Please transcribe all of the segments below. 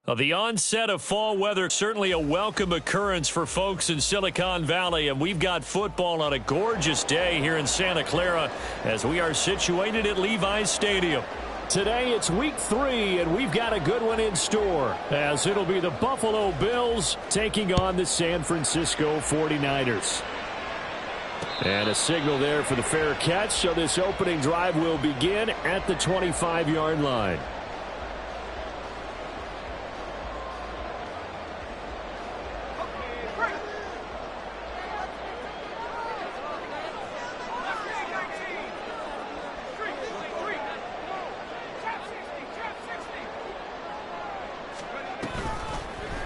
The onset of fall weather, certainly a welcome occurrence for folks in Silicon Valley, and we've got football on a gorgeous day here in Santa Clara as we are situated at Levi's Stadium. Today it's week 3, and we've got a good one in store, as it'll be the Buffalo Bills taking on the San Francisco 49ers. And a signal there for the fair catch, so this opening drive will begin at the 25-yard line.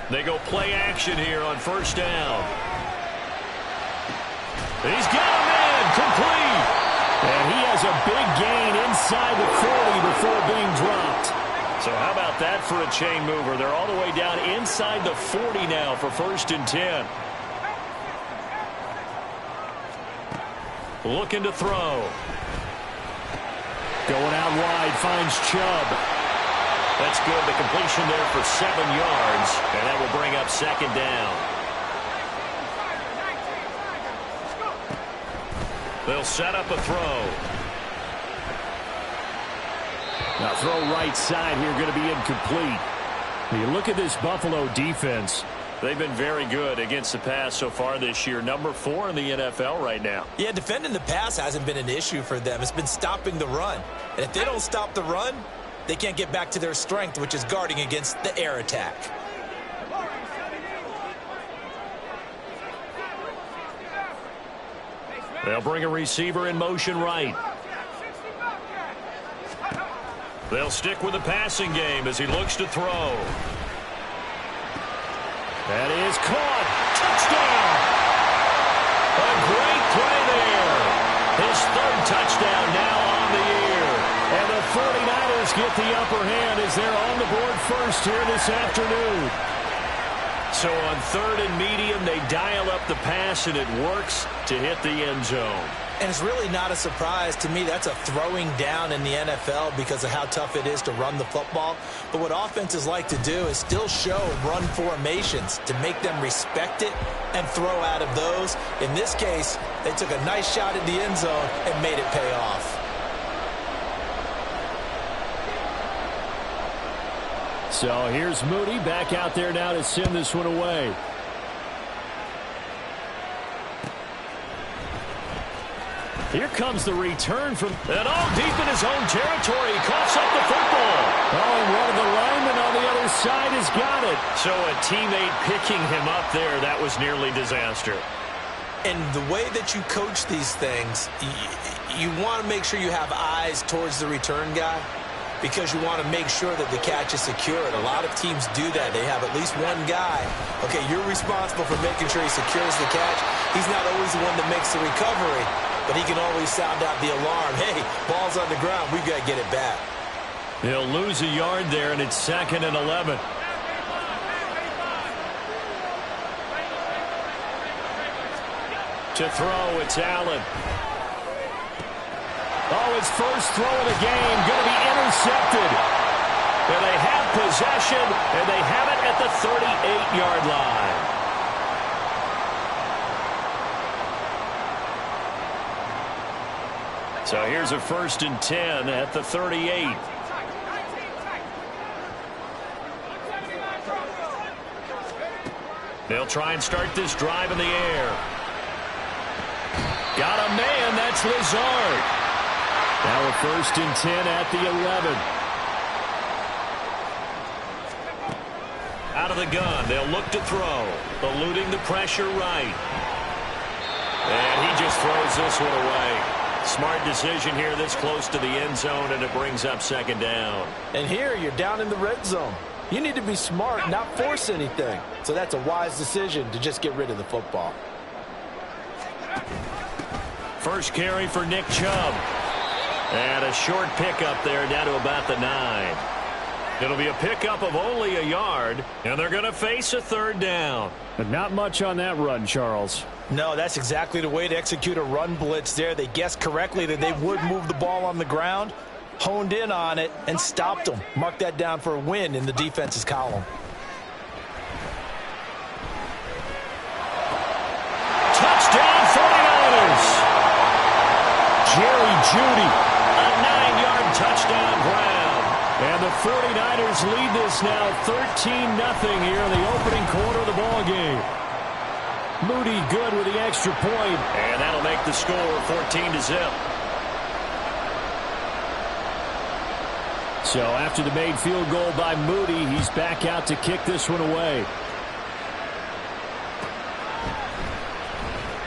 They go play action here on first down. He's got a man complete. And he has a big gain inside the 40 before being dropped. So how about that for a chain mover? They're all the way down inside the 40 now for 1st and 10. Looking to throw. Going out wide, finds Chubb. That's good. The completion there for 7 yards, and that will bring up 2nd down. They'll set up a throw. Now throw right side here, going to be incomplete. You look at this Buffalo defense. They've been very good against the pass so far this year. Number 4 in the NFL right now. Yeah, defending the pass hasn't been an issue for them. It's been stopping the run. And if they don't stop the run, they can't get back to their strength, which is guarding against the air attack. They'll bring a receiver in motion right. They'll stick with the passing game as he looks to throw. That is caught. Touchdown! A great play there. His 3rd touchdown now on the year. And the 49ers get the upper hand as they're on the board first here this afternoon. So on 3rd and medium, they dial up the pass, and it works to hit the end zone. And it's really not a surprise to me. That's a throwing down in the NFL because of how tough it is to run the football. But what offenses like to do is still show run formations to make them respect it and throw out of those. In this case, they took a nice shot at the end zone and made it pay off. So here's Moody back out there now to send this one away. Here comes the return from... And all deep in his own territory. He coughs up the football. Oh, and one of the linemen on the other side has got it. So a teammate picking him up there, that was nearly disaster. And the way that you coach these things, you want to make sure you have eyes towards the return guy, because you want to make sure that the catch is secured. A lot of teams do that. They have at least one guy. Okay, you're responsible for making sure he secures the catch. He's not always the one that makes the recovery, but he can always sound out the alarm. Hey, ball's on the ground. We've got to get it back. He'll lose a yard there, and it's 2nd and 11. To throw, it's Allen. Oh, his first throw of the game going to be intercepted. And they have possession, and they have it at the 38-yard line. So here's a 1st and 10 at the 38. They'll try and start this drive in the air. Got a man, that's Lazard. Now a 1st and 10 at the 11. Out of the gun, they'll look to throw. Eluding the pressure right. And he just throws this one away. Smart decision here this close to the end zone, and it brings up 2nd down. And here you're down in the red zone. You need to be smart, not force anything. So that's a wise decision to just get rid of the football. First carry for Nick Chubb. And a short pickup there down to about the 9. It'll be a pickup of only a yard, and they're going to face a 3rd down. But not much on that run, Charles. No, that's exactly the way to execute a run blitz there. They guessed correctly that they would move the ball on the ground, honed in on it, and stopped them. Mark that down for a win in the defense's column. Jeudy. A 9-yard touchdown grab. And the 49ers lead this now 13-0 here in the opening quarter of the ball game. Moody good with the extra point. And that'll make the score 14-0. So after the made field goal by Moody, he's back out to kick this one away.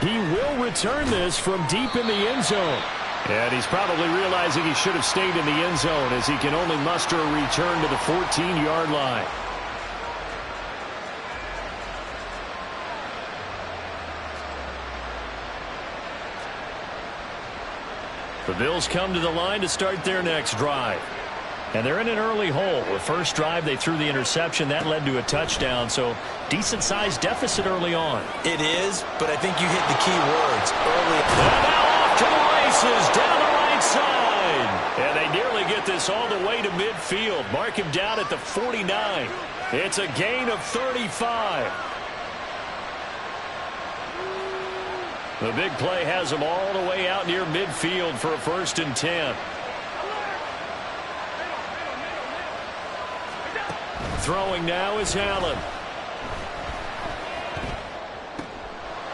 He will return this from deep in the end zone. And he's probably realizing he should have stayed in the end zone as he can only muster a return to the 14-yard line. The Bills come to the line to start their next drive. And they're in an early hole. The first drive, they threw the interception. That led to a touchdown, so decent-sized deficit early on. It is, but I think you hit the key words early. And now off to the races down the right side. And they nearly get this all the way to midfield. Mark him down at the 49. It's a gain of 35. The big play has them all the way out near midfield for a 1st and 10. Throwing now is Allen.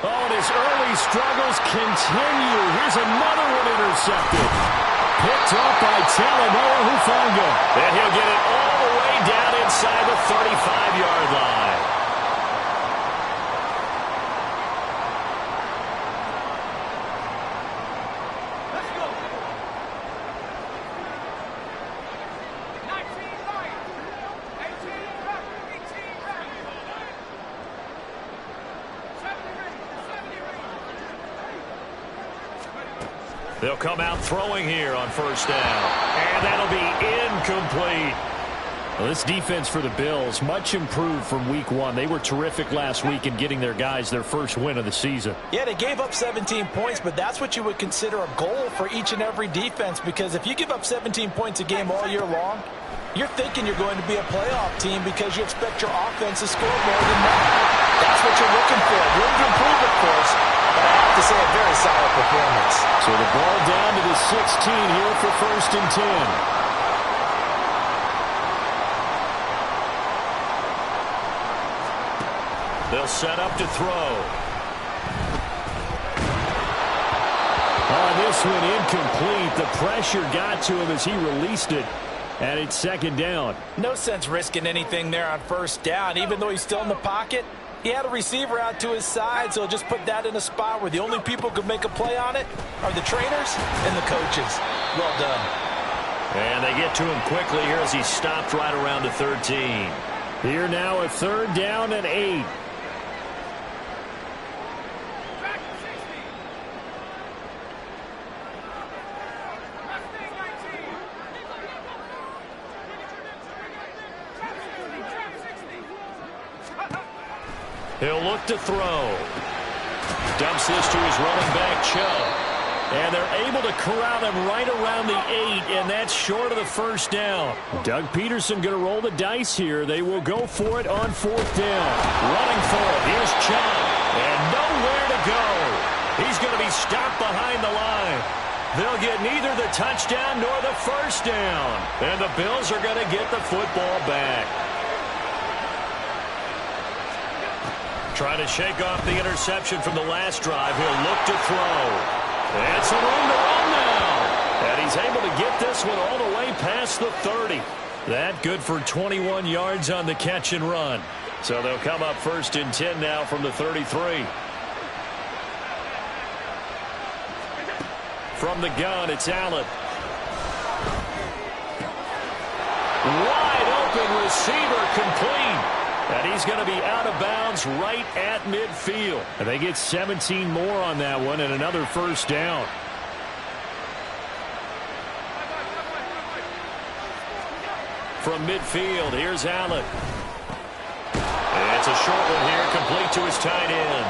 Oh, and his early struggles continue. Here's another one intercepted. Picked up by Talanoa Hufanga. And he'll get it all the way down inside the 35-yard line. They'll come out throwing here on 1st down. And that'll be incomplete. Well, this defense for the Bills, much improved from week 1. They were terrific last week in getting their guys their first win of the season. Yeah, they gave up 17 points, but that's what you would consider a goal for each and every defense, because if you give up 17 points a game all year long, you're thinking you're going to be a playoff team because you expect your offense to score more than that. That's what you're looking for. Room to improve, of course, but I have to say a very solid performance. So the ball down to the 16 here for 1st and 10. They'll set up to throw. Oh, this one incomplete. The pressure got to him as he released it. And it's 2nd down. No sense risking anything there on 1st down. Even though he's still in the pocket, he had a receiver out to his side, so just put that in a spot where the only people who could make a play on it are the trainers and the coaches. Well done. And they get to him quickly here as he stopped right around the 13. Here now a 3rd down and 8. He'll look to throw. Dumps this to his running back, Chubb. And they're able to corral him right around the 8, and that's short of the 1st down. Doug Peterson going to roll the dice here. They will go for it on 4th down. Running for it. Here's Chubb. And nowhere to go. He's going to be stopped behind the line. They'll get neither the touchdown nor the 1st down. And the Bills are going to get the football back. Trying to shake off the interception from the last drive. He'll look to throw. And some room to run now. And he's able to get this one all the way past the 30. That good for 21 yards on the catch and run. So they'll come up 1st and 10 now from the 33. From the gun, it's Allen. Wide open receiver, complete. And he's going to be out of bounds right at midfield. And they get 17 more on that one and another 1st down. From midfield, here's Allen. And it's a short one here, complete to his tight end.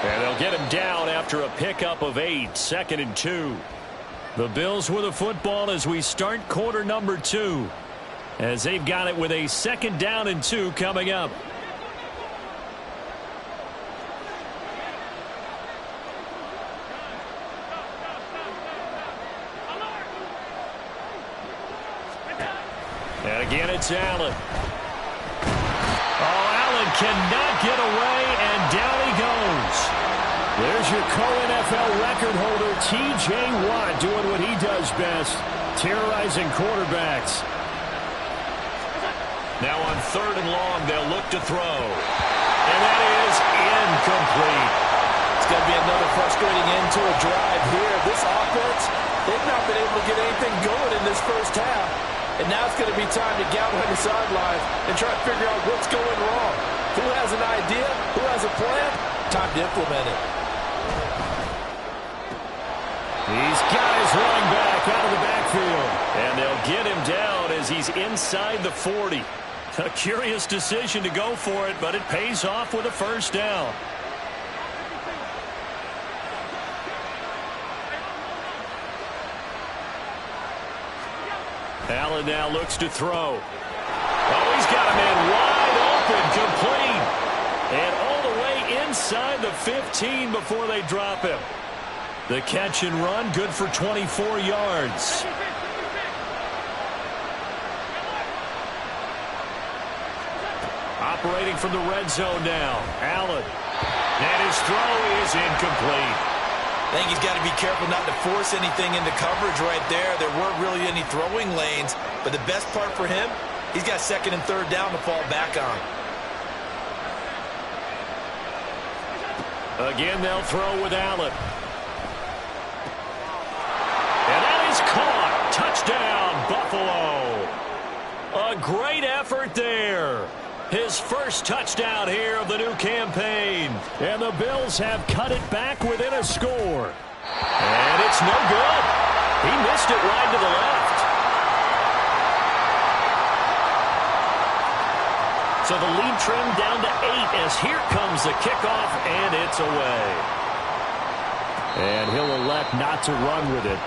And they'll get him down after a pickup of 8, 2nd and 2. The Bills with the football as we start quarter number 2. As they've got it with a 2nd down and 2 coming up. And again, it's Allen. Oh, Allen cannot get away, and down he goes. There's your co-NFL record holder, T.J. Watt, doing what he does best, terrorizing quarterbacks. Now on 3rd and long, they'll look to throw. And that is incomplete. It's going to be another frustrating end to a drive here. This offense, they've not been able to get anything going in this first half. And now it's going to be time to gather on the sidelines and try to figure out what's going wrong. Who has an idea? Who has a plan? Time to implement it. He's got his running back out of the backfield. And they'll get him down as he's inside the 40. A curious decision to go for it, but it pays off with a first down. Allen now looks to throw. Oh, he's got a man wide open, complete. And all the way inside the 15 before they drop him. The catch and run, good for 24 yards. Operating from the red zone now, Allen. And his throw is incomplete. I think he's got to be careful not to force anything into coverage right there. There weren't really any throwing lanes, but the best part for him, he's got 2nd and 3rd down to fall back on. Again, they'll throw with Allen. And that is caught. Touchdown, Buffalo. A great effort there. His first touchdown here of the new campaign. And the Bills have cut it back within a score. And it's no good. He missed it wide to the left. So the lead trimmed down to 8 as here comes the kickoff, and it's away. And he'll elect not to run with it.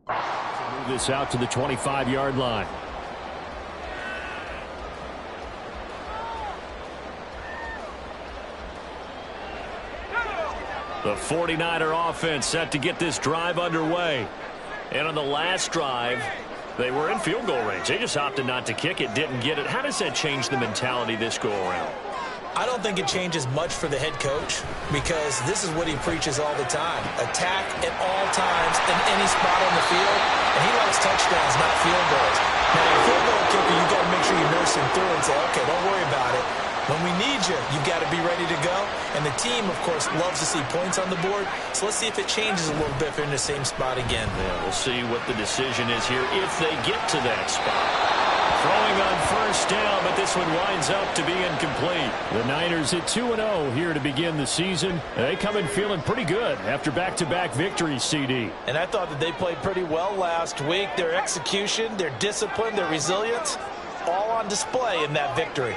Move this out to the 25-yard line. The 49er offense set to get this drive underway. And on the last drive, they were in field goal range. They just opted not to kick it, didn't get it. How does that change the mentality this go around? I don't think it changes much for the head coach because this is what he preaches all the time. Attack at all times in any spot on the field, and he likes touchdowns, not field goals. Now, your field goal kicker, you got to make sure you nurse him through and say, okay, don't worry about it. When we need you, you've got to be ready to go. And the team, of course, loves to see points on the board. So let's see if it changes a little bit if they're in the same spot again. Yeah, we'll see what the decision is here if they get to that spot. Throwing on first down, but this one winds up to be incomplete. The Niners at 2-0 here to begin the season. They come in feeling pretty good after back-to-back victories, CD. And I thought that they played pretty well last week. Their execution, their discipline, their resilience, all on display in that victory.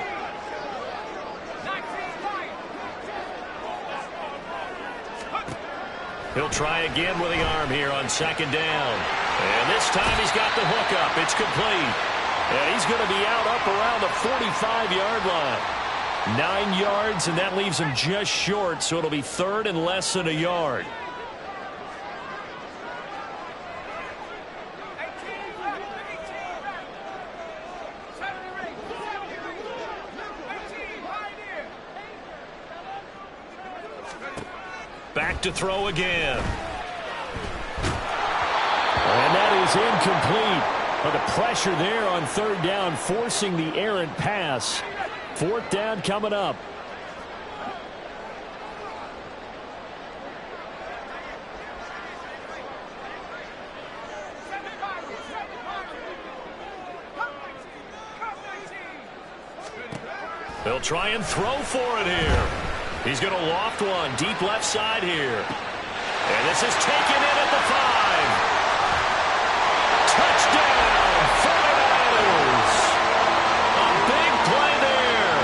He'll try again with the arm here on 2nd down. And this time he's got the hook up. It's complete. And he's going to be out up around the 45-yard line. 9 yards, and that leaves him just short, so it'll be 3rd and less than a yard. Back to throw again. And that is incomplete. But the pressure there on 3rd down, forcing the errant pass. 4th down coming up. They'll try and throw for it here. He's going to loft one deep left side here. And this is taken in at the 5. Touchdown, 49ers. A big play there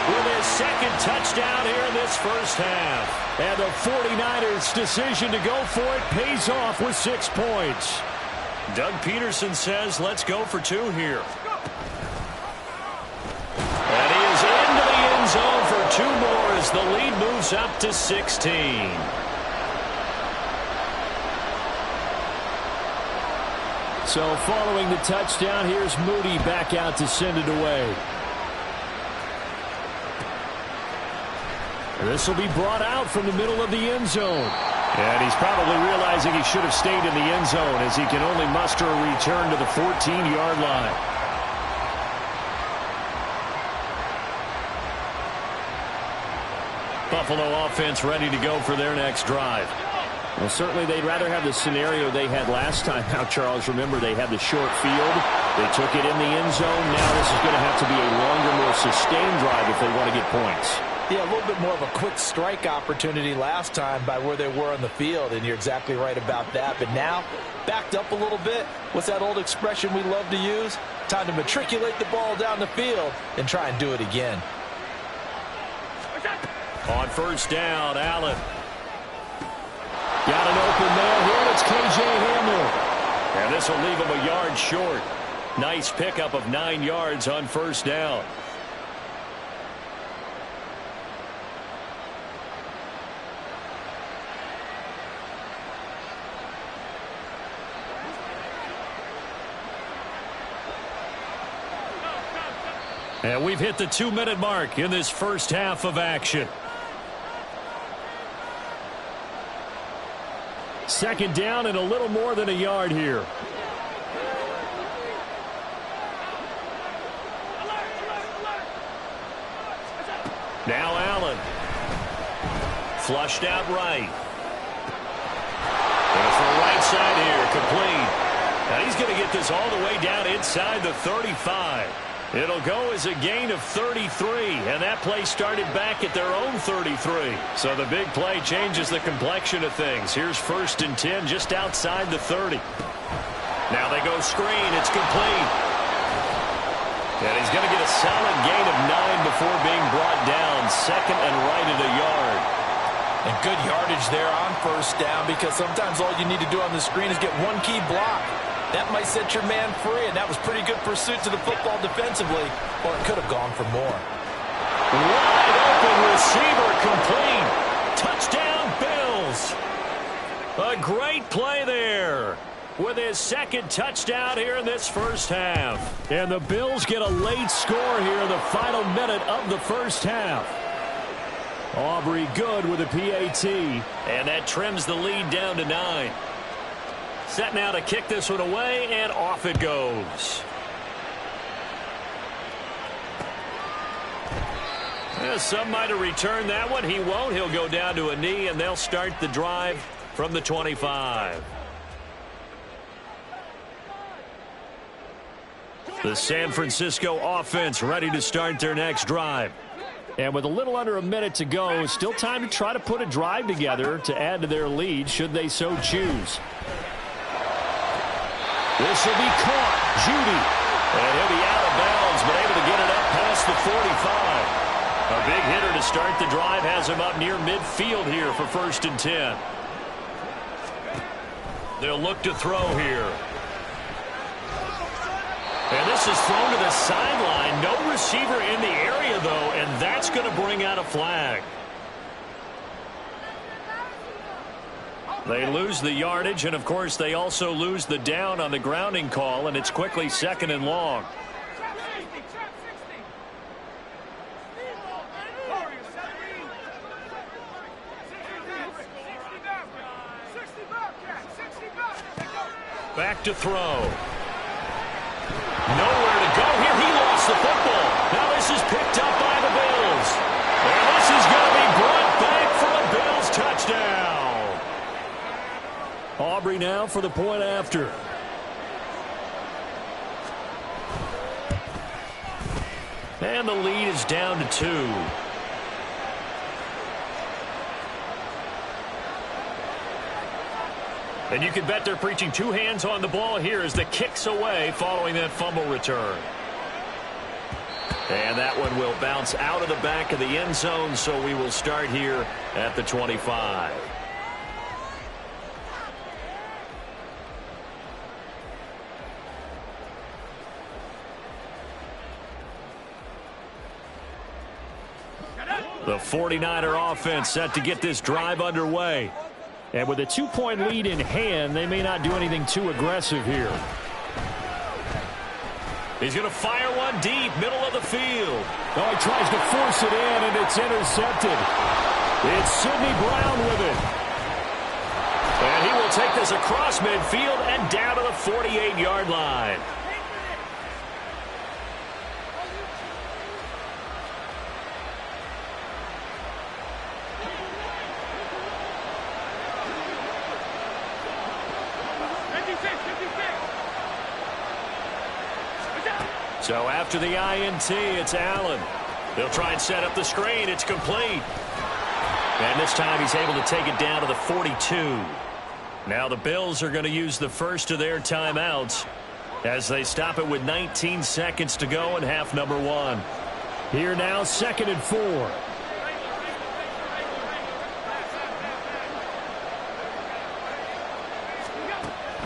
with his 2nd touchdown here in this first half. And the 49ers' decision to go for it pays off with 6 points. Doug Peterson says, let's go for 2 here. And he is into the 2 more as the lead moves up to 16. So following the touchdown, here's Moody back out to send it away. This will be brought out from the middle of the end zone. And he's probably realizing he should have stayed in the end zone as he can only muster a return to the 14-yard line. Buffalo offense ready to go for their next drive. Well, certainly they'd rather have the scenario they had last time out, Charles. Remember, they had the short field. They took it in the end zone. Now this is going to have to be a longer, more sustained drive if they want to get points. Yeah, a little bit more of a quick strike opportunity last time by where they were on the field, and you're exactly right about that. But now, backed up a little bit. What's that old expression we love to use? Time to matriculate the ball down the field and try and do it again. On first down, Allen. Got an open man here. It's K.J. Hamler. And this will leave him a yard short. Nice pickup of 9 yards on first down. And we've hit the 2-minute mark in this first half of action. Second down and a little more than a yard here. Now Allen. Flushed out right. And it's the right side here, complete. Now he's going to get this all the way down inside the 35. It'll go as a gain of 33, and that play started back at their own 33. So the big play changes the complexion of things. Here's 1st and 10 just outside the 30. Now they go screen. It's complete. And he's going to get a solid gain of 9 before being brought down. 2nd and right at a yard. And good yardage there on first down, because sometimes all you need to do on the screen is get one key block. That might set your man free, and that was pretty good pursuit to the football defensively, or it could have gone for more. Wide open receiver, complete. Touchdown, Bills. A great play there with his 2nd touchdown here in this first half. And the Bills get a late score here in the final minute of the first half. Aubrey good with a PAT. And that trims the lead down to 9. Set now to kick this one away, and off it goes. Yeah, some might have returned that one. He won't. He'll go down to a knee, and they'll start the drive from the 25. The San Francisco offense ready to start their next drive. And with a little under a minute to go, still time to try to put a drive together to add to their lead should they so choose. This will be caught. Judy. And he'll be out of bounds, but able to get it up past the 45. A big hitter to start the drive has him up near midfield here for 1st and 10. They'll look to throw here. And this is thrown to the sideline. No receiver in the area, though, and that's going to bring out a flag. They lose the yardage, and, of course, they also lose the down on the grounding call, and it's quickly 2nd and long. Back to throw. Nowhere to go here. He lost the football. Now this is picked up by the Bills. And this is going to be brought back for a Bills touchdown. Aubrey now for the point after. And the lead is down to 2. And you can bet they're preaching 2 hands on the ball here as the kick's away following that fumble return. And that one will bounce out of the back of the end zone, so we will start here at the 25. The 49er offense set to get this drive underway. And with a 2-point lead in hand, they may not do anything too aggressive here. He's going to fire one deep, middle of the field. Oh, he tries to force it in, and it's intercepted. It's Sidney Brown with it. And he will take this across midfield and down to the 48-yard line. So after the INT, it's Allen. They'll try and set up the screen. It's complete. And this time he's able to take it down to the 42. Now the Bills are going to use the first of their timeouts as they stop it with 19 seconds to go in half number 1. Here now, 2nd and 4.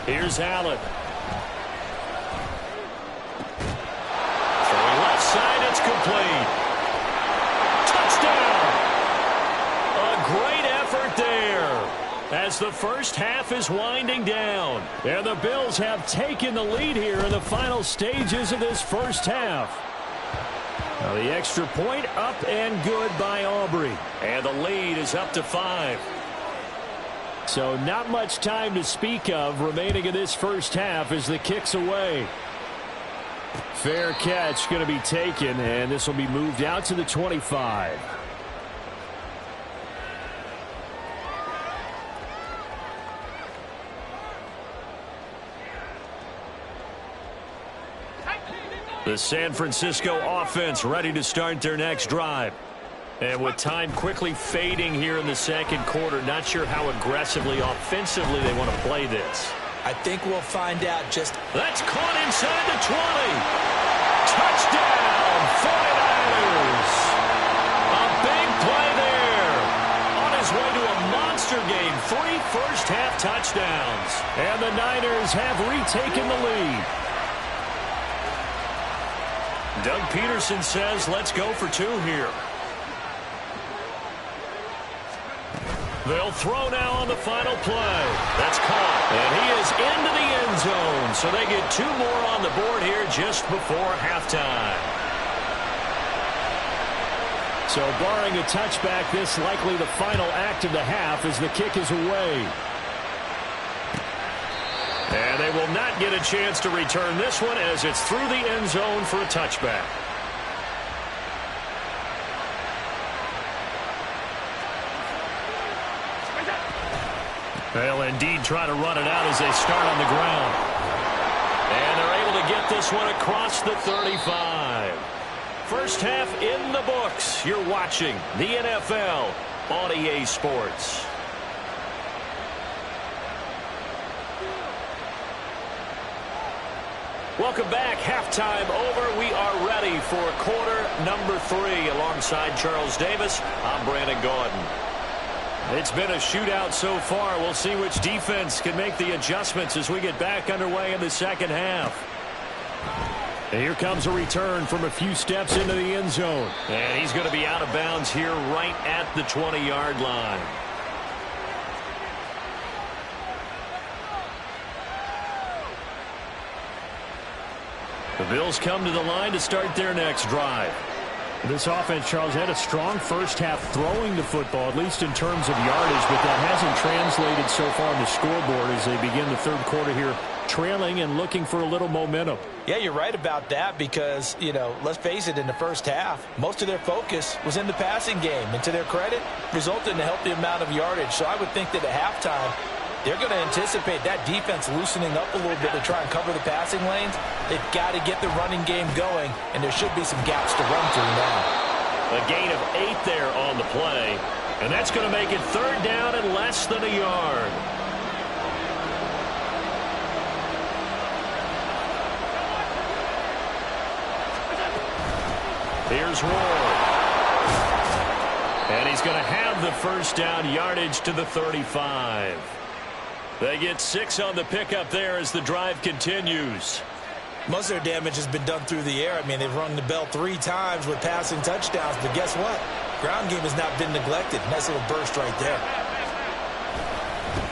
Here's Allen. Throwing left side, it's complete. Touchdown! A great effort there as the first half is winding down. And the Bills have taken the lead here in the final stages of this first half. Now the extra point up and good by Aubrey. And the lead is up to 5. So not much time to speak of remaining in this first half as the kick's away. Fair catch going to be taken, and this will be moved out to the 25. The San Francisco offense ready to start their next drive. And with time quickly fading here in the second quarter, not sure how aggressively, offensively they want to play this. I think we'll find out just... That's caught inside the 20. Touchdown, 49ers. A big play there. On his way to a monster game, 3 first-half touchdowns. And the Niners have retaken the lead. Doug Peterson says, let's go for 2 here. They'll throw now on the final play. That's caught. And he is into the end zone. So they get 2 more on the board here just before halftime. So barring a touchback, this likely the final act of the half as the kick is away. And they will not get a chance to return this one as it's through the end zone for a touchback. They'll indeed try to run it out as they start on the ground. And they're able to get this one across the 35. First half in the books. You're watching the NFL on EA Sports. Welcome back. Halftime over. We are ready for quarter number 3. Alongside Charles Davis, I'm Brandon Gaudin. It's been a shootout so far. We'll see which defense can make the adjustments as we get back underway in the second half. And here comes a return from a few steps into the end zone. And he's going to be out of bounds here right at the 20-yard line. The Bills come to the line to start their next drive. This offense, Charles, had a strong first half throwing the football, at least in terms of yardage, but that hasn't translated so far on the scoreboard as they begin the third quarter here, trailing and looking for a little momentum. Yeah, you're right about that because, you know, let's face it, in the first half, most of their focus was in the passing game. And to their credit, resulted in a healthy amount of yardage. So I would think that at halftime, they're going to anticipate that defense loosening up a little bit to try and cover the passing lanes. They've got to get the running game going, and there should be some gaps to run through now. A gain of 8 there on the play, and that's going to make it 3rd down and less than a yard. Here's Ward. And he's going to have the first down, yardage to the 35. They get 6 on the pickup there as the drive continues. Most of their damage has been done through the air. I mean, they've rung the bell 3 times with passing touchdowns, but guess what? Ground game has not been neglected. Nice little burst right there.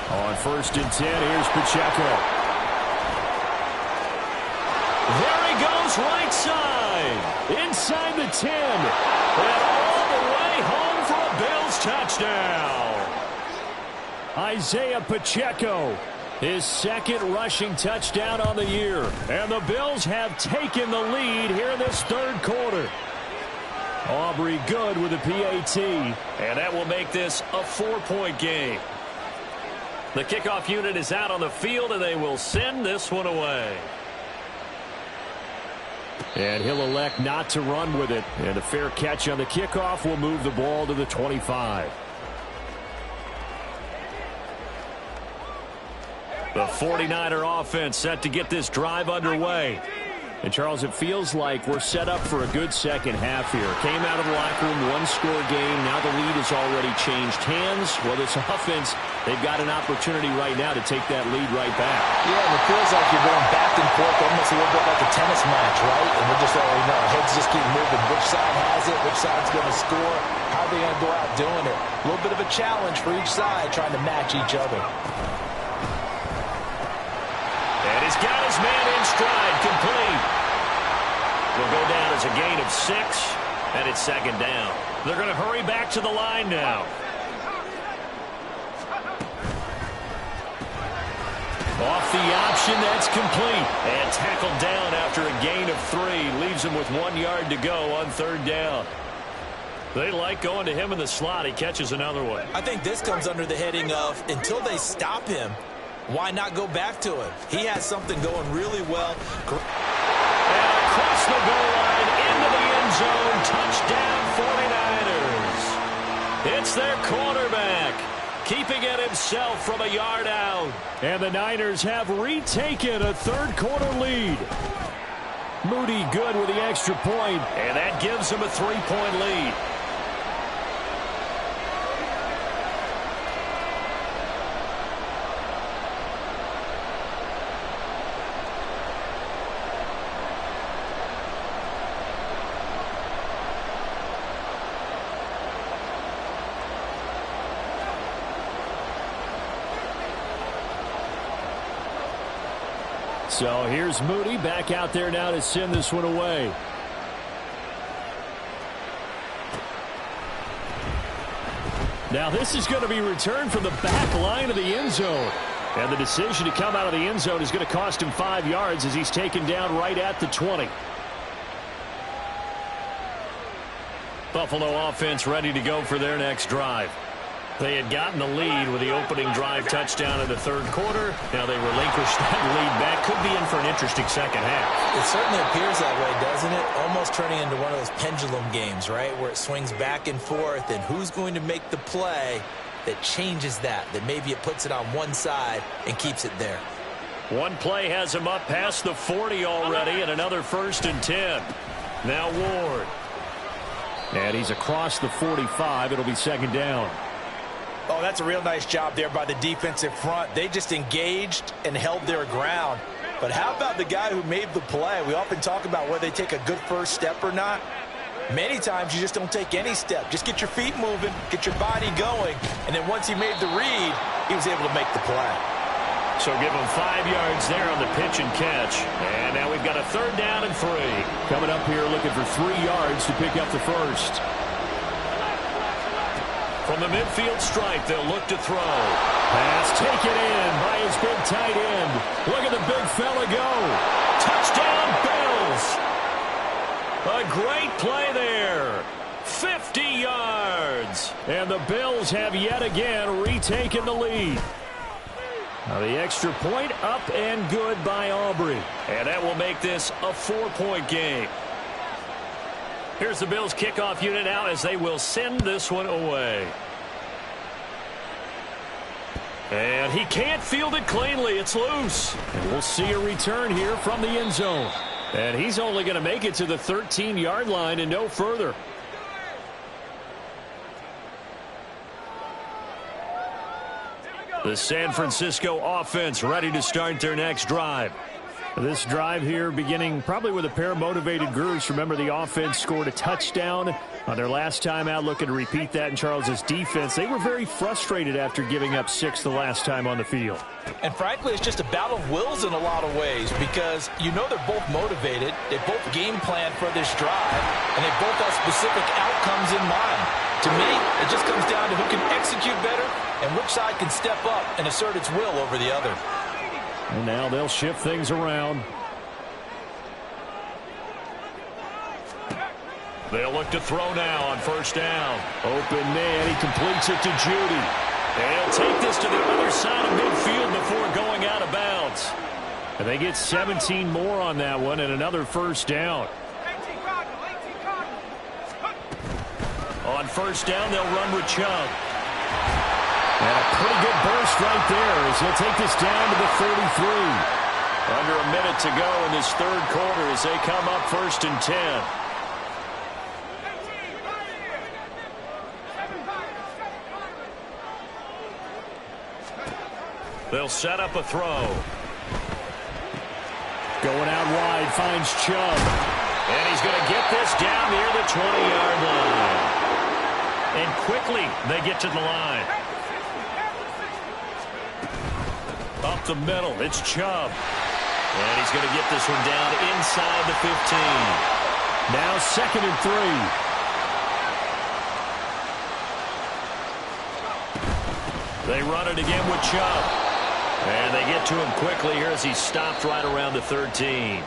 On 1st and 10, here's Pacheco. There he goes, right side. Inside the 10. And all the way home for a Bills touchdown. Isaiah Pacheco, his 2nd rushing touchdown on the year. And the Bills have taken the lead here in this 3rd quarter. Aubrey good with a PAT. And that will make this a 4-point game. The kickoff unit is out on the field, and they will send this one away. And he'll elect not to run with it. And a fair catch on the kickoff will move the ball to the 25. The 49er offense set to get this drive underway. And, Charles, it feels like we're set up for a good second half here. Came out of the locker room, one-score game. Now the lead has already changed hands. Well, this offense, they've got an opportunity right now to take that lead right back. Yeah, and it feels like you're going back and forth, almost a little bit like a tennis match, right? And we're just already know. Heads just keep moving. Which side has it? Which side's going to score? How are they going to go out doing it? A little bit of a challenge for each side, trying to match each other. And he's got his man in stride, complete. Will go down as a gain of 6, and it's 2nd down. They're going to hurry back to the line now. Off the option, that's complete. And tackled down after a gain of 3. Leaves him with 1 yard to go on 3rd down. They like going to him in the slot. He catches another one. I think this comes under the heading of, until they stop him, why not go back to him? He has something going really well. And across the goal line, into the end zone, touchdown 49ers. It's their quarterback, keeping it himself from a yard out. And the Niners have retaken a 3rd quarter lead. Moody good with the extra point. And that gives him a 3-point lead. So here's Moody back out there now to send this one away. Now this is going to be returned from the back line of the end zone. And the decision to come out of the end zone is going to cost him 5 yards as he's taken down right at the 20. Buffalo offense ready to go for their next drive. They had gotten the lead with the opening drive touchdown in the 3rd quarter. Now they relinquish that lead back. Could be in for an interesting second half. It certainly appears that way, doesn't it? Almost turning into one of those pendulum games, right? Where it swings back and forth, and who's going to make the play that changes that maybe it puts it on one side and keeps it there. One play has him up past the 40 already, and another 1st and 10. Now Ward. And he's across the 45. It'll be 2nd down. Oh, that's a real nice job there by the defensive front. They just engaged and held their ground. But how about the guy who made the play? We often talk about whether they take a good first step or not. Many times you just don't take any step. Just get your feet moving, get your body going, and then once he made the read, he was able to make the play. So give him 5 yards there on the pitch and catch. And now we've got a 3rd down and 3. Coming up here looking for 3 yards to pick up the first. From the midfield stripe, they'll look to throw. Pass taken in by his big tight end. Look at the big fella go. Touchdown, Bills. A great play there. 50 yards. And the Bills have yet again retaken the lead. Now the extra point up and good by Aubrey. And that will make this a 4-point game. Here's the Bills kickoff unit out as they will send this one away. And he can't field it cleanly. It's loose. And we'll see a return here from the end zone. And he's only going to make it to the 13-yard line and no further. The San Francisco offense ready to start their next drive. This drive here beginning probably with a pair of motivated groups. Remember, the offense scored a touchdown on their last time out, looking to repeat that in Charles's defense. They were very frustrated after giving up 6 the last time on the field. And frankly, it's just a battle of wills in a lot of ways because you know they're both motivated. They both game plan for this drive, and they both have specific outcomes in mind. To me, it just comes down to who can execute better and which side can step up and assert its will over the other. And now they'll shift things around. They'll look to throw now on first down. Open man, he completes it to Judy. They'll take this to the other side of midfield before going out of bounds. And they get 17 more on that one and another first down. On first down, they'll run with Chubb. And a pretty good burst right there as he'll take this down to the 33. Under a minute to go in this third quarter as they come up first and 10. They'll set up a throw. Going out wide, finds Chubb. And he's going to get this down near the 20-yard line. And quickly, they get to the line. Up the middle, it's Chubb. And he's going to get this one down inside the 15. Now 2nd and 3. They run it again with Chubb. And they get to him quickly here as he stopped right around the 13.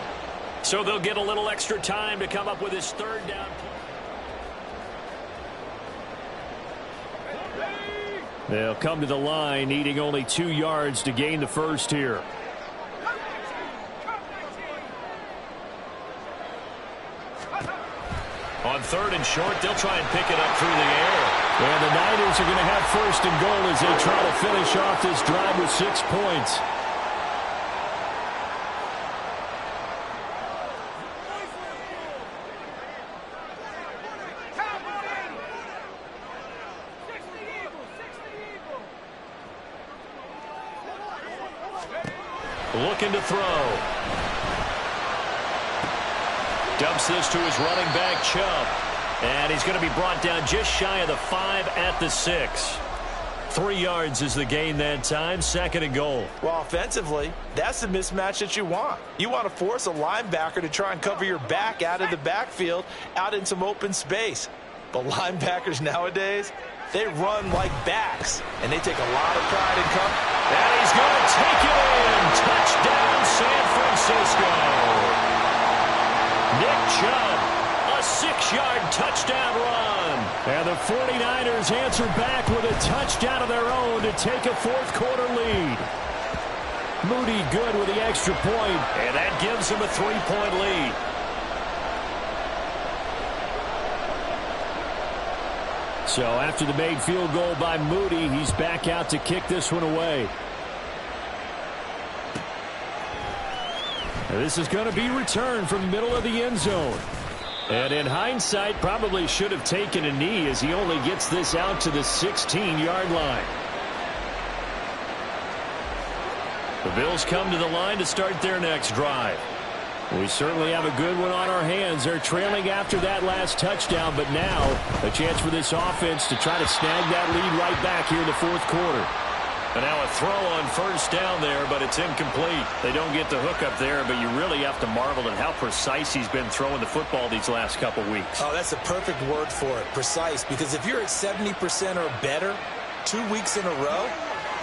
So they'll get a little extra time to come up with his third down. They'll come to the line, needing only 2 yards to gain the first here. On 3rd and short, they'll try and pick it up through the air. And the Niners are going to have 1st and goal as they try to finish off this drive with 6 points. Looking to throw. Dumps this to his running back, Chubb. And he's going to be brought down just shy of the 5 at the 6. 3 yards is the gain that time. 2nd and goal. Well, offensively, that's the mismatch that you want. You want to force a linebacker to try and cover your back out of the backfield, out in some open space. But linebackers nowadays, they run like backs, and they take a lot of pride in cover. And he's going to take it in. Touchdown, San Francisco. Nick Chubb, a 6-yard touchdown run. And the 49ers answer back with a touchdown of their own to take a 4th quarter lead. Moody good with the extra point. And that gives him a 3-point lead. So after the made field goal by Moody, he's back out to kick this one away. And this is going to be returned from the middle of the end zone. And in hindsight, probably should have taken a knee as he only gets this out to the 16-yard line. The Bills come to the line to start their next drive. We certainly have a good one on our hands. They're trailing after that last touchdown, but now a chance for this offense to try to snag that lead right back here in the 4th quarter. And now a throw on first down there, but it's incomplete. They don't get the hook up there, but you really have to marvel at how precise he's been throwing the football these last couple weeks. Oh, that's a perfect word for it, precise, because if you're at 70% or better 2 weeks in a row,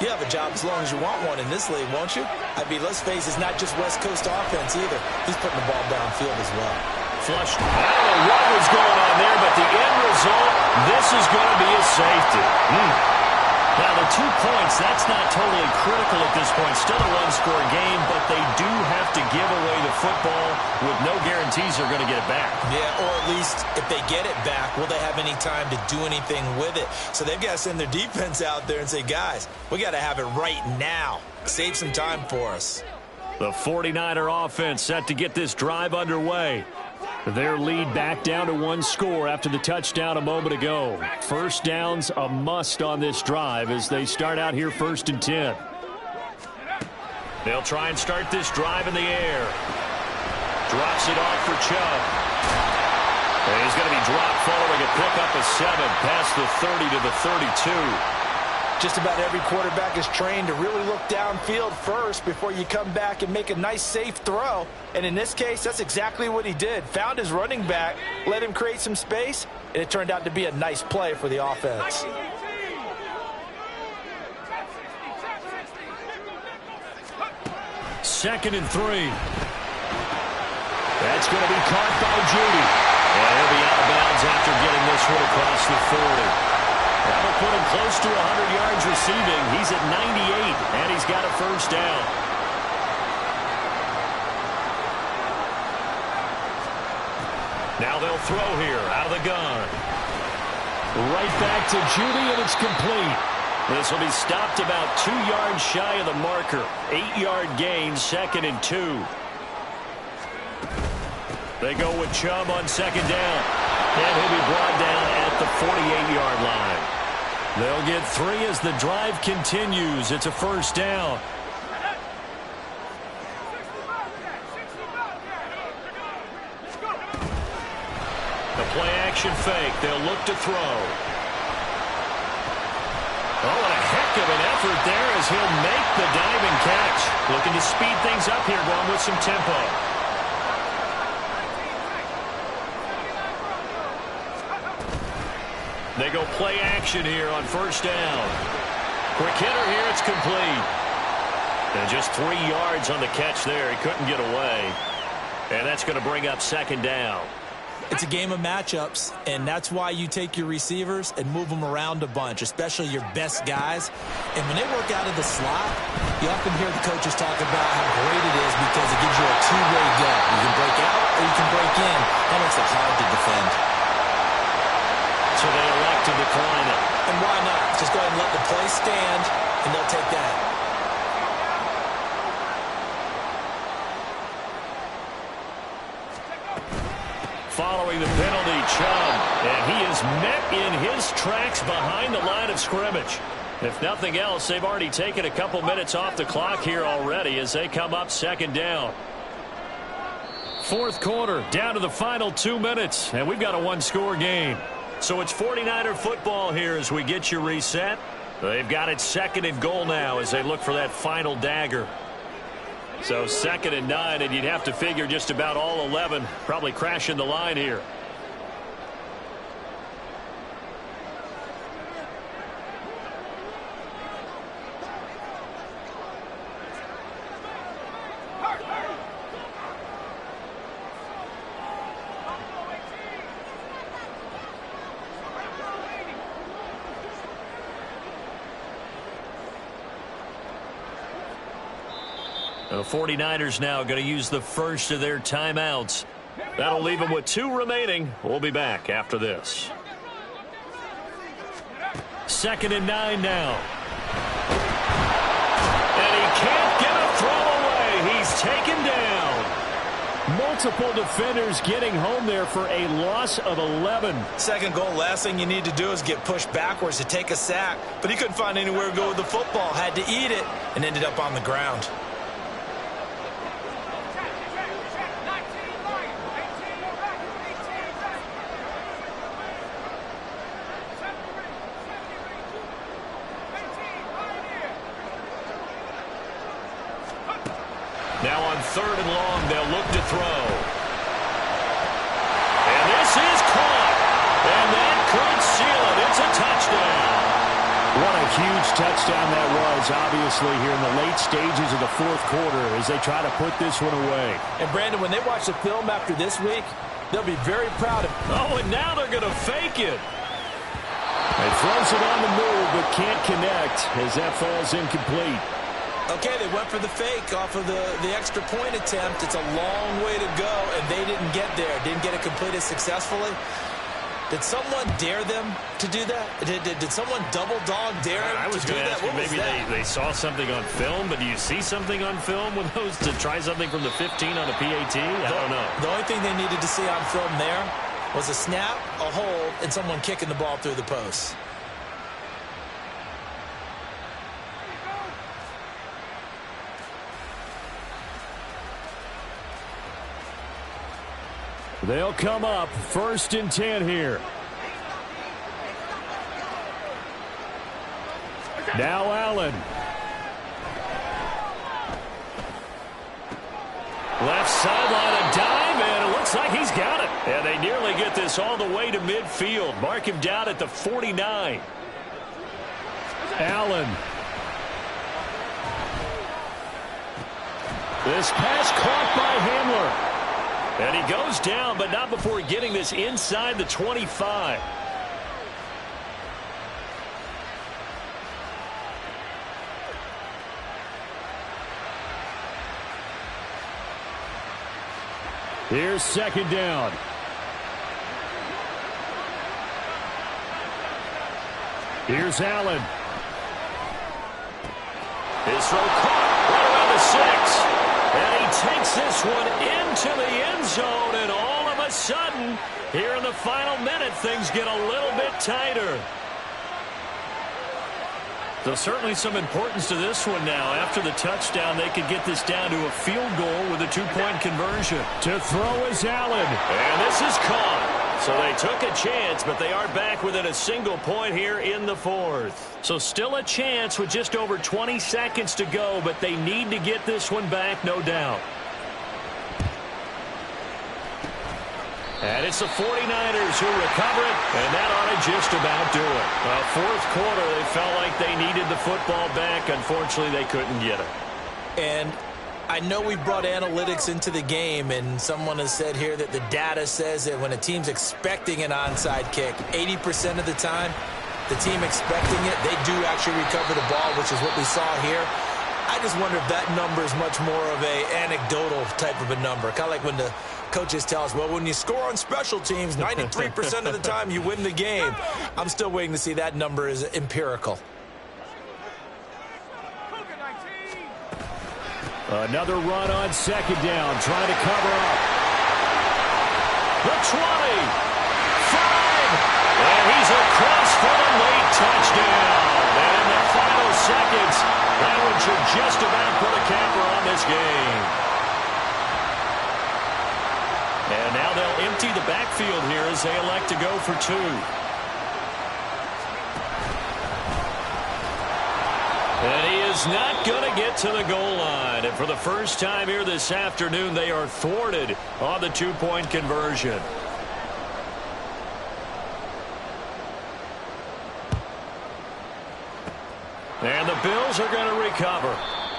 you have a job as long as you want one in this league, won't you? I mean, let's face it, it's not just West Coast offense either. He's putting the ball downfield as well. Flushed. I don't know what was going on there, but the end result, this is going to be a safety. Now, the 2 points, that's not totally critical at this point. Still a one-score game, but they do have to give away the football with no guarantees they're going to get it back. Yeah, or at least if they get it back, will they have any time to do anything with it? So they've got to send their defense out there and say, guys, we got to have it right now. Save some time for us. The 49er offense set to get this drive underway. Their lead back down to 1 score after the touchdown a moment ago. First down's a must on this drive as they start out here 1st and 10. They'll try and start this drive in the air. Drops it off for Chubb. And he's going to be dropped following a pickup of 7 past the 30 to the 32. Just about every quarterback is trained to really look downfield first before you come back and make a nice, safe throw. And in this case, that's exactly what he did. Found his running back, let him create some space, and it turned out to be a nice play for the offense. Second and 3. That's going to be caught by Judy. And he'll be out of bounds after getting this one across the 40. That'll put him close to 100 yards receiving. He's at 98, and he's got a first down. Now they'll throw here out of the gun. Right back to Judy, and it's complete. This will be stopped about 2 yards shy of the marker. 8-yard gain, 2nd and 2. They go with Chubb on 2nd down. And he'll be brought down at the 48-yard line. They'll get 3 as the drive continues. It's a first down. The play-action fake. They'll look to throw. Oh, and a heck of an effort there as he'll make the diving catch. Looking to speed things up here, going with some tempo. They go play action here on first down. Quick hitter here, it's complete. And just 3 yards on the catch there. He couldn't get away. And that's going to bring up 2nd down. It's a game of matchups, and that's why you take your receivers and move them around a bunch, especially your best guys. And when they work out of the slot, you often hear the coaches talk about how great it is because it gives you a two-way go. You can break out or you can break in. That makes it hard to defend. So they elect to decline it. And why not? Just go ahead and let the play stand, and they'll take that. Following the penalty, Chubb. And he is met in his tracks behind the line of scrimmage. If nothing else, they've already taken a couple minutes off the clock here already as they come up 2nd down. 4th quarter, down to the final 2 minutes, and we've got a one-score game. So it's 49er football here as we get you reset. They've got it 2nd and goal now as they look for that final dagger. So 2nd and 9, and you'd have to figure just about all 11 probably crashing the line here. The 49ers now going to use the first of their timeouts. That'll leave them with 2 remaining. We'll be back after this. 2nd and 9 now. And he can't get a throw away. He's taken down. Multiple defenders getting home there for a loss of 11. 2nd goal, last thing you need to do is get pushed backwards to take a sack. But he couldn't find anywhere to go with the football. Had to eat it and ended up on the ground. Now on 3rd and long, they'll look to throw. And this is caught. And that could seal it. It's a touchdown. What a huge touchdown that was, obviously, here in the late stages of the 4th quarter as they try to put this one away. And, Brandon, when they watch the film after this week, they'll be very proud of him. Oh, and now they're going to fake it. He throws it on the move but can't connect as that falls incomplete. Okay, they went for the fake off of the extra point attempt. It's a long way to go, and they didn't get there. Didn't get it completed successfully. Did someone dare them to do that? Did someone double dog dare them I was to do going to that? ask you, What was maybe that? they saw something on film, but do you see something on film with those to try something from the 15 on a PAT? I don't know. The only thing they needed to see on film there was a snap, a hold, and someone kicking the ball through the post. They'll come up 1st and 10 here. Now Allen. Left sideline, a dive, and it looks like he's got it. And they nearly get this all the way to midfield. Mark him down at the 49. Allen. This pass caught by Hamler. And he goes down, but not before getting this inside the 25. Here's 2nd down. Here's Allen. His throw caught right around the 6. And he takes this one into the end zone. And all of a sudden, here in the final minute, things get a little bit tighter. So certainly some importance to this one now. After the touchdown, they could get this down to a field goal with a 2-point conversion. To throw is Allen. And this is caught. So they took a chance, but they are back within a single point here in the 4th. So still a chance with just over 20 seconds to go, but they need to get this one back, no doubt. And it's the 49ers who recover it, and that ought to just about do it. Fourth quarter, they felt like they needed the football back. Unfortunately, they couldn't get it. And I know we brought analytics into the game, and someone has said here that the data says that when a team's expecting an onside kick, 80% of the time, the team expecting it, they do actually recover the ball, which is what we saw here. I just wonder if that number is much more of a anecdotal type of a number. Kind of like when the coaches tell us, well, when you score on special teams, 93% of the time you win the game. I'm still waiting to see that number is empirical. Another run on 2nd down, trying to cover up. The 20, 5, and he's across for the late touchdown. And in the final seconds, that one should just about put a capper on this game. And now they'll empty the backfield here as they elect to go for 2. And he is not going to get to the goal line. And for the first time here this afternoon, they are thwarted on the 2-point conversion. And the Bills are going to recover.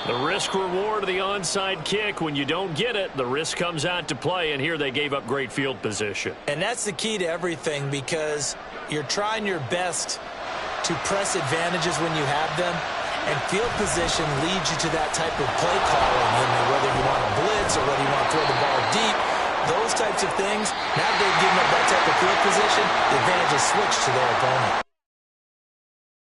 The risk-reward of the onside kick, when you don't get it, the risk comes out to play, and here they gave up great field position. And that's the key to everything, because you're trying your best to press advantages when you have them, and field position leads you to that type of play calling, whether you want to blitz or whether you want to throw the ball deep. Those types of things, now they've given up that type of field position, the advantage is switched to their opponent.